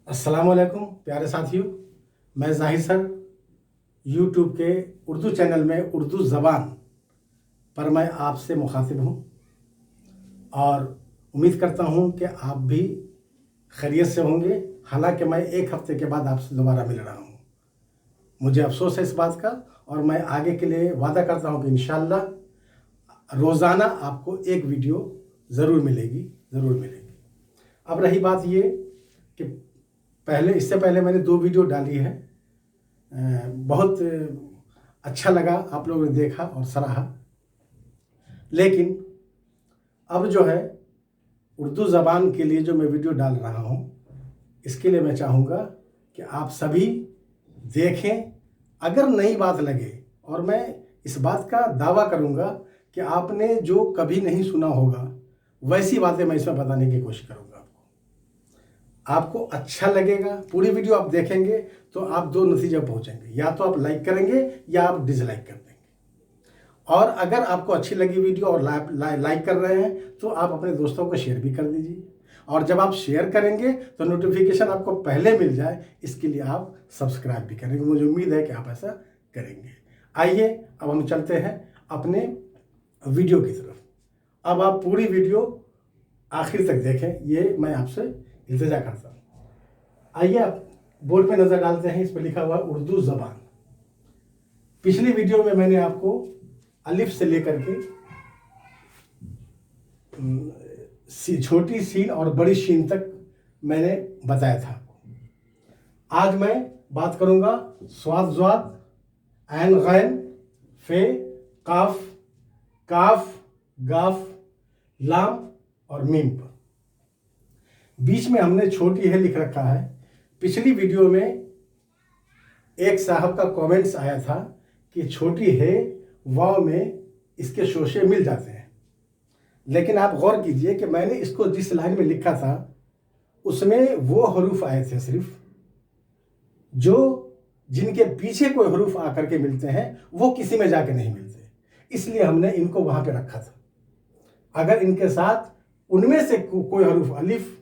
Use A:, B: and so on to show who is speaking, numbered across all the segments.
A: अस्सलामुअलैकुम प्यारे साथियों, मैं ज़ाहिर सर यूट्यूब के उर्दू चैनल में उर्दू ज़बान पर मैं आपसे मुखातिब हूँ और उम्मीद करता हूँ कि आप भी खैरियत से होंगे। हालांकि मैं एक हफ़्ते के बाद आपसे दोबारा मिल रहा हूँ, मुझे अफसोस है इस बात का और मैं आगे के लिए वादा करता हूँ कि इंशाअल्लाह रोज़ाना आपको एक वीडियो ज़रूर मिलेगी। अब रही बात ये कि इससे पहले मैंने 2 वीडियो डाली है। बहुत अच्छा लगा, आप लोगों ने देखा और सराहा। लेकिन अब जो है उर्दू ज़बान के लिए जो मैं वीडियो डाल रहा हूँ, इसके लिए मैं चाहूँगा कि आप सभी देखें। अगर नई बात लगे, और मैं इस बात का दावा करूँगा कि आपने जो कभी नहीं सुना होगा वैसी बातें मैं इसमें बताने की कोशिश करूँगा। आपको अच्छा लगेगा, पूरी वीडियो आप देखेंगे तो आप 2 नतीजे पहुंचेंगे, या तो आप लाइक करेंगे या आप डिसलाइक कर देंगे। और अगर आपको अच्छी लगी वीडियो और लाइक कर रहे हैं तो आप अपने दोस्तों को शेयर भी कर दीजिए, और जब आप शेयर करेंगे तो नोटिफिकेशन आपको पहले मिल जाए, इसके लिए आप सब्सक्राइब भी करेंगे। मुझे उम्मीद है कि आप ऐसा करेंगे। आइए अब हम चलते हैं अपने वीडियो की तरफ। अब आप पूरी वीडियो आखिर तक देखें, ये मैं आपसे इल्तिजा करता हूँ। आइए आप बोर्ड पे नजर डालते हैं, इस पर लिखा हुआ उर्दू ज़बान। पिछली वीडियो में मैंने आपको अलिफ से लेकर के छोटी सीन और बड़ी शीन तक मैंने बताया था। आज मैं बात करूंगा स्वाद ज़्वाद, ऐन गैन, फे, काफ, काफ, गाफ, लाम और मीम पर। बीच में हमने छोटी है लिख रखा है। पिछली वीडियो में एक साहब का कमेंट्स आया था कि छोटी है वाव में इसके शोशे मिल जाते हैं, लेकिन आप गौर कीजिए कि मैंने इसको जिस लाइन में लिखा था उसमें वो हरूफ आए थे सिर्फ जो जिनके पीछे कोई हरूफ आकर के मिलते हैं, वो किसी में जाके नहीं मिलते, इसलिए हमने इनको वहां पे रखा था। अगर इनके साथ उनमें से कोई हरूफ अलिफ,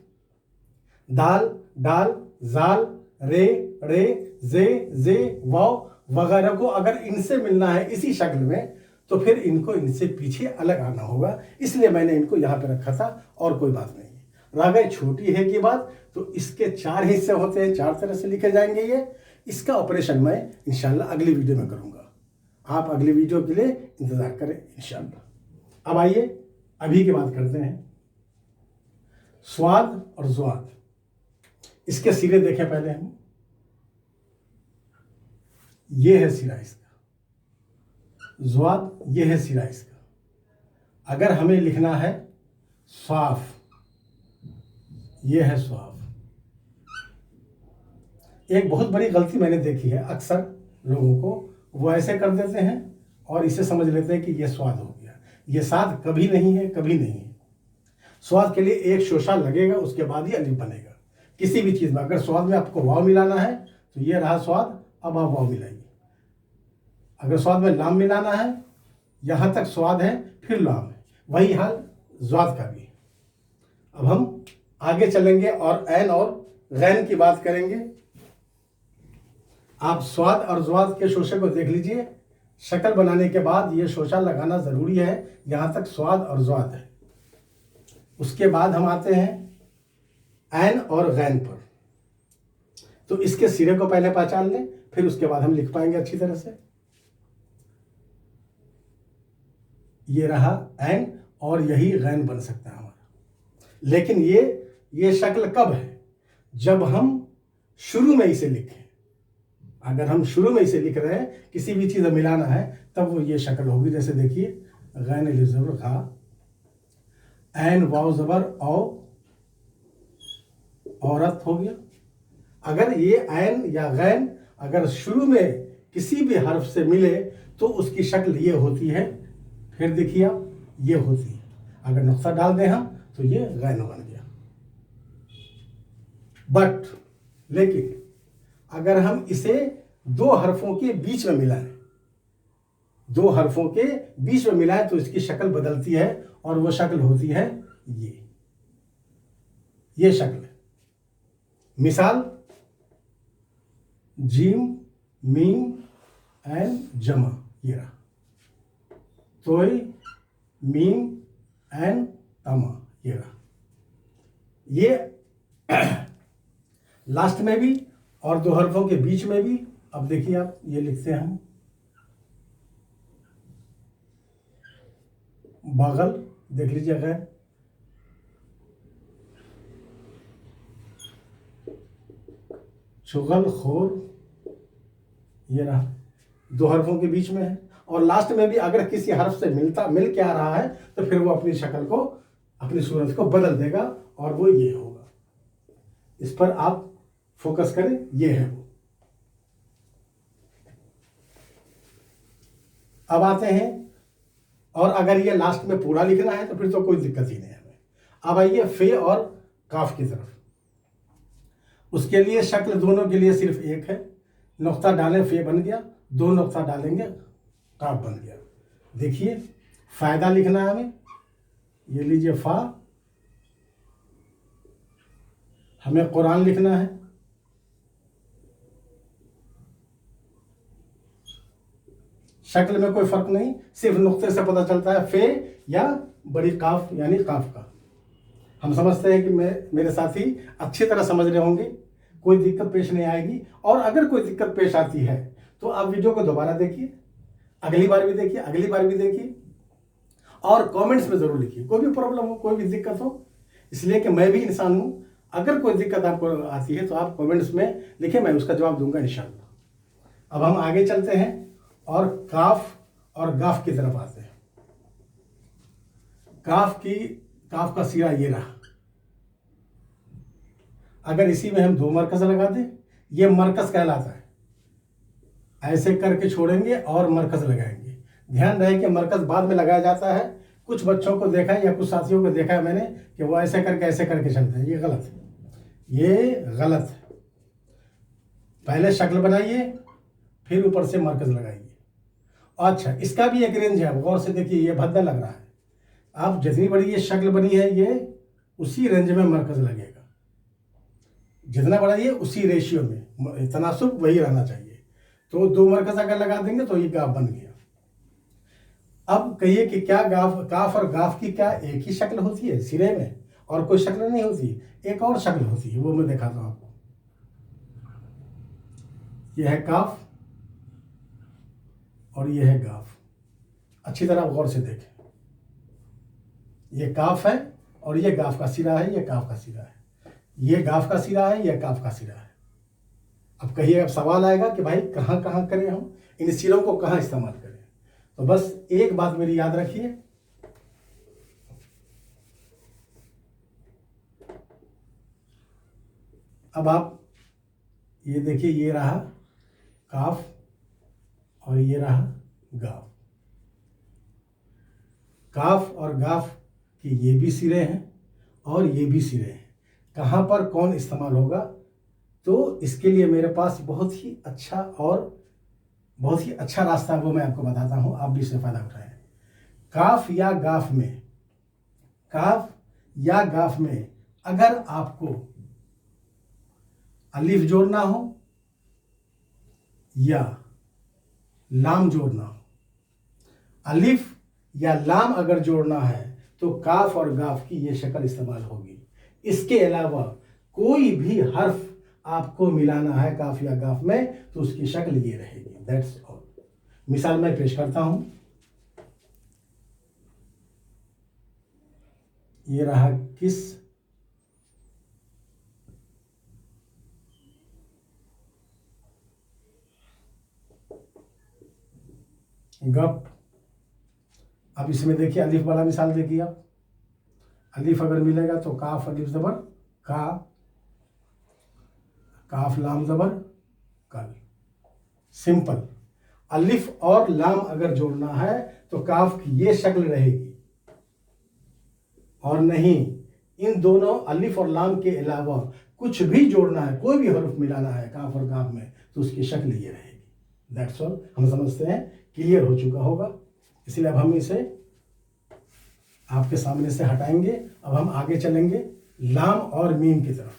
A: दाल, डाल, जाल, रे, रे, जे, वाव वगैरह को अगर इनसे मिलना है इसी शक्ल में, तो फिर इनको इनसे पीछे अलग आना होगा, इसलिए मैंने इनको यहां पे रखा था और कोई बात नहीं। रह गई छोटी है की बात, तो इसके 4 हिस्से होते हैं, 4 तरह से लिखे जाएंगे ये। इसका ऑपरेशन मैं इंशाल्लाह अगली वीडियो में करूंगा। आप अगली वीडियो के लिए इंतजार करें इंशाल्लाह। अब आइए अभी की बात करते हैं, स्वाद और ज़्वाद। इसके सिरे देखें पहले हम। ये है सिरा इसका, ज़्वाद ये है सिरा इसका। अगर हमें लिखना है स्वाफ, ये है स्वाफ। एक बहुत बड़ी गलती मैंने देखी है, अक्सर लोगों को वो ऐसे कर देते हैं और इसे समझ लेते हैं कि ये स्वाद हो गया। ये स्वाद कभी नहीं है, कभी नहीं है। स्वाद के लिए एक शोशा लगेगा, उसके बाद ही अलिफ बनेगा किसी भी चीज़ में। अगर स्वाद में आपको वाव मिलाना है तो ये रहा स्वाद, अब आप वाव मिलाइए। अगर स्वाद में लाम मिलाना है, यहाँ तक स्वाद है फिर लाम है, वही हाल ज़्वाद का भी। अब हम आगे चलेंगे और ऐन और गैन की बात करेंगे। आप स्वाद और ज़्वाद के शोशे को देख लीजिए। शक्ल बनाने के बाद ये शोशा लगाना ज़रूरी है, यहाँ तक स्वाद और ज़्वाद है। उसके बाद हम आते हैं ऐन और गैन पर। तो इसके सिरे को पहले पहचान लें, फिर उसके बाद हम लिख पाएंगे अच्छी तरह से। ये रहा ऐन और यही गैन बन सकता है हमारा। लेकिन ये शक्ल कब है? जब हम शुरू में इसे लिखें। अगर हम शुरू में इसे लिख रहे हैं, किसी भी चीज़ में मिलाना है, तब वो ये शक्ल होगी। जैसे देखिए, गैन अलिफ ज़बर गा, ऐन वाव ज़बर औ, औरत हो गया। अगर ये ऐन या गैन अगर शुरू में किसी भी हर्फ से मिले तो उसकी शक्ल ये होती है। फिर देखिए आप, ये होती है। अगर नुक्ता डाल दें हम तो ये गैन बन गया। बट लेकिन अगर हम इसे 2 हरफों के बीच में मिलाएं, 2 हरफों के बीच में मिलाएं, तो इसकी शक्ल बदलती है और वो शक्ल होती है ये शक्ल है। मिसाल जीम मीम एंड जमा, ये रहा। तोय मीम एंड तमा, ये रहा। ये लास्ट में भी और दो हरफों के बीच में भी। अब देखिए आप, ये लिखते हैं हम बगल, देख लीजिएगा, चुगल खोर, ये रहा, दो हरफों के बीच में है। और लास्ट में भी अगर किसी हर्फ से मिल के आ रहा है तो फिर वो अपनी शक्ल को, अपनी सूरत को बदल देगा और वो ये होगा। इस पर आप फोकस करें, ये है वो। अब आते हैं, और अगर ये लास्ट में पूरा लिखना है तो फिर तो कोई दिक्कत ही नहीं है हमें। अब आइए फे और काफ की तरफ। उसके लिए शक्ल दोनों के लिए सिर्फ एक है, नुक्ता डालें फे बन गया, दो नुक्ता डालेंगे काफ बन गया। देखिए फायदा लिखना है हमें, ये लीजिए फा, हमें कुरान लिखना है, शक्ल में कोई फर्क नहीं, सिर्फ नुक्ते से पता चलता है फे या बड़ी काफ यानी काफ का। हम समझते हैं कि मेरे साथी अच्छी तरह समझ रहे होंगे, कोई दिक्कत पेश नहीं आएगी। और अगर कोई दिक्कत पेश आती है तो आप वीडियो को दोबारा देखिए, अगली बार भी देखिए, अगली बार भी देखिए, और कमेंट्स में जरूर लिखिए। कोई भी प्रॉब्लम हो, कोई भी दिक्कत हो, इसलिए कि मैं भी इंसान हूं। अगर कोई दिक्कत आपको आती है तो आप कमेंट्स में लिखिए, मैं उसका जवाब दूंगा इंशाअल्लाह। अब हम आगे चलते हैं और काफ और गाफ की तरफ आते हैं। काफ का सिरा ये रहा। अगर इसी में हम दो मरकज लगा दें, ये मरकज कहलाता है। ऐसे करके छोड़ेंगे और मरकज लगाएंगे। ध्यान रहे कि मरकज बाद में लगाया जाता है। कुछ बच्चों को देखा है या कुछ साथियों को देखा है मैंने कि वो ऐसे करके चलते हैं, ये गलत है, ये गलत है। पहले शक्ल बनाइए, फिर ऊपर से मरकज लगाइए। अच्छा, इसका भी एक रेंज है, गौर से देखिए, ये भद्दा लग रहा है। आप जितनी बड़ी ये शक्ल बनी है, ये उसी रेंज में मरकज लगेगा। जितना बड़ा ये उसी रेशियो में, तनासुब वही रहना चाहिए। तो दो मरकज अगर लगा देंगे तो ये गाफ बन गया। अब कहिए कि क्या काफ और गाफ की क्या एक ही शक्ल होती है सिरे में, और कोई शक्ल नहीं होती? एक और शक्ल होती है, वो मैं दिखाता हूं आपको। यह है काफ और यह है गाफ। अच्छी तरह गौर से देखें, ये काफ है और ये गाफ का सिरा है, ये काफ का सिरा है। ये गाफ का सिरा है, यह काफ का सिरा है। अब कहिए, अब सवाल आएगा कि भाई कहाँ कहाँ करें हम, इन सिरों को कहाँ इस्तेमाल करें? तो बस एक बात मेरी याद रखिए, अब आप ये देखिए, ये रहा काफ और ये रहा गाफ। काफ और गाफ के ये भी सिरे हैं और ये भी सिरे हैं। कहाँ पर कौन इस्तेमाल होगा? तो इसके लिए मेरे पास बहुत ही अच्छा रास्ता है, वो मैं आपको बताता हूँ, आप भी इससे फायदा उठाएं। काफ या गाफ में अगर आपको अलिफ जोड़ना हो या लाम जोड़ना हो, अलिफ या लाम अगर जोड़ना है तो काफ और गाफ की ये शक्ल इस्तेमाल होगी। इसके अलावा कोई भी हर्फ आपको मिलाना है काफ या गाफ में तो उसकी शक्ल ये रहेगी। That's all. मिसाल मैं पेश करता हूं, ये रहा किस, गप। अब इसमें देखिए अलिफ वाला मिसाल देखिए आप, अलिफ अगर मिलेगा तो काफ अलिफ जबर का, काफ लाम जबर कल। सिंपल। अलिफ और लाम अगर जोड़ना है तो काफ की ये शक्ल रहेगी, और नहीं इन दोनों अलिफ और लाम के अलावा कुछ भी जोड़ना है, कोई भी हर्फ मिलाना है काफ और गाफ में तो उसकी शक्ल ये रहेगी। That's all. हम समझते हैं, क्लियर हो चुका होगा। इसलिए अब हम इसे आपके सामने से हटाएंगे। अब हम आगे चलेंगे लाम और मीम की तरफ।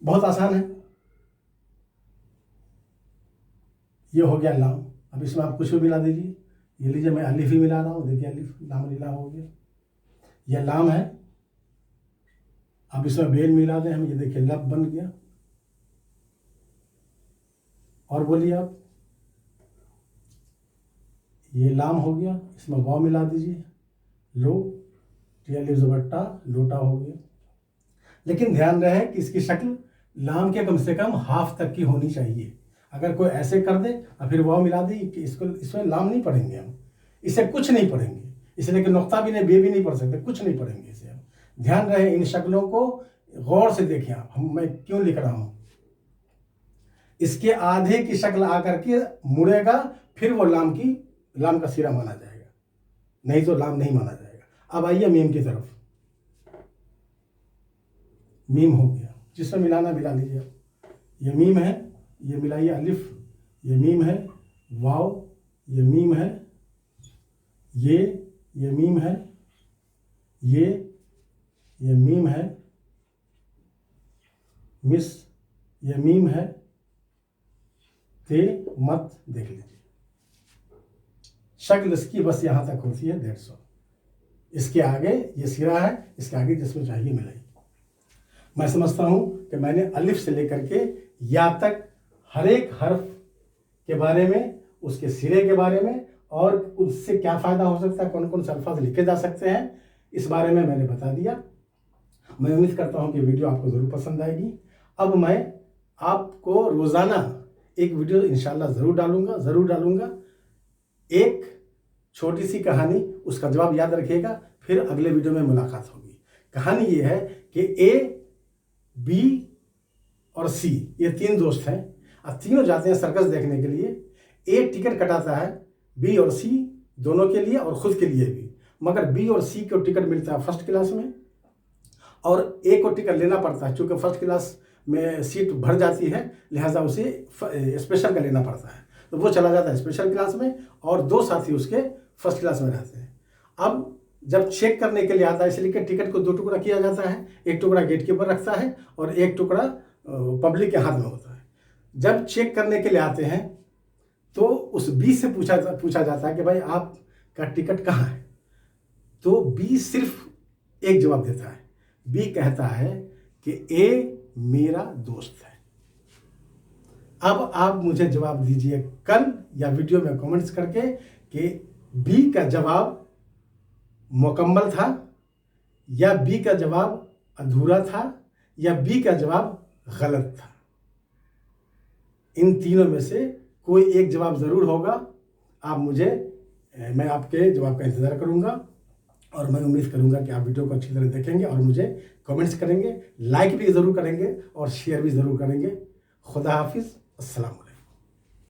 A: बहुत आसान है। ये हो गया लाम। अब इसमें आप कुछ भी मिला दीजिए। ये लीजिए, मैं अलिफ ही मिला रहा हूँ, देखिए अलिफ लाम लीला हो गया। यह लाम है। अब इसमें बेल मिला दें हम, ये देखिए लब बन गया। और बोलिए आप, ये लाम हो गया, इसमें वाव मिला दीजिए, लो, अलिफ ज़बट्टा, लोटा हो गया। लेकिन ध्यान रहे कि इसकी शक्ल लाम के कम से कम हाफ तक की होनी चाहिए। अगर कोई ऐसे कर दे और फिर वाव मिला दी कि इसको, इसमें लाम नहीं पढ़ेंगे हम, इसे कुछ नहीं पढ़ेंगे, इसलिए कि नुक्ता भी नहीं, बे भी नहीं पढ़ सकते, कुछ नहीं पढ़ेंगे इसे हम। ध्यान रहे, इन शक्लों को गौर से देखें आप, मैं क्यों लिख रहा हूं। इसके आधे की शक्ल आकर के मुड़ेगा, फिर वो लाम का सिरा माना जाएगा, नहीं तो लाम नहीं माना जाएगा। अब आइए मीम की तरफ। मीम हो गया, जिसमें मिलाना मिला लीजिए। ये मीम है, ये मिलाइए अलिफ, ये मीम है, वाव, ये मीम है, ये मीम है, ये मीम है, मिस, ये मीम है, ते मत, देख लीजिए शक्ल इसकी बस यहां तक होती है, 150। इसके आगे ये सिरा है, इसके आगे जिसमें चाहिए मिलाइए। मैं समझता हूं कि मैंने अलिफ से लेकर के या तक हर एक हर्फ के बारे में, उसके सिरे के बारे में, और उससे क्या फ़ायदा हो सकता है, कौन कौन से अल्फाज लिखे जा सकते हैं, इस बारे में मैंने बता दिया। मैं उम्मीद करता हूं कि वीडियो आपको ज़रूर पसंद आएगी। अब मैं आपको रोज़ाना एक वीडियो इंशाल्लाह ज़रूर डालूंगा। एक छोटी सी कहानी, उसका जवाब याद रखिएगा, फिर अगले वीडियो में मुलाकात होगी। कहानी ये है कि ए, बी और सी, ये 3 दोस्त हैं। अब तीनों जाते हैं सर्कस देखने के लिए। ए टिकट कटाता है बी और सी दोनों के लिए और खुद के लिए भी, मगर बी और सी को टिकट मिलता है फर्स्ट क्लास में, और ए को टिकट लेना पड़ता है, चूँकि फर्स्ट क्लास में सीट भर जाती है, लिहाजा उसे स्पेशल का लेना पड़ता है, तो वो चला जाता है स्पेशल क्लास में, और 2 साथी उसके फर्स्ट क्लास में रहते हैं। अब जब चेक करने के लिए आता है, इसलिए कि टिकट को 2 टुकड़ा किया जाता है, एक टुकड़ा गेट कीपर रखता है और एक टुकड़ा पब्लिक के हाथ में होता है। जब चेक करने के लिए आते हैं तो उस बी से पूछा जाता है कि भाई आपका टिकट कहाँ है, तो बी सिर्फ एक जवाब देता है। बी कहता है कि ए मेरा दोस्त है। अब आप मुझे जवाब दीजिए कल या वीडियो में कमेंट्स करके कि बी का जवाब मुकम्मल था, या बी का जवाब अधूरा था, या बी का जवाब गलत था। इन तीनों में से कोई एक जवाब ज़रूर होगा। मैं आपके जवाब का इंतज़ार करूंगा, और मैं उम्मीद करूंगा कि आप वीडियो को अच्छी तरह देखेंगे और मुझे कमेंट्स करेंगे, लाइक भी ज़रूर करेंगे और शेयर भी ज़रूर करेंगे। खुदा हाफिज़, अस्सलाम वालेकुम।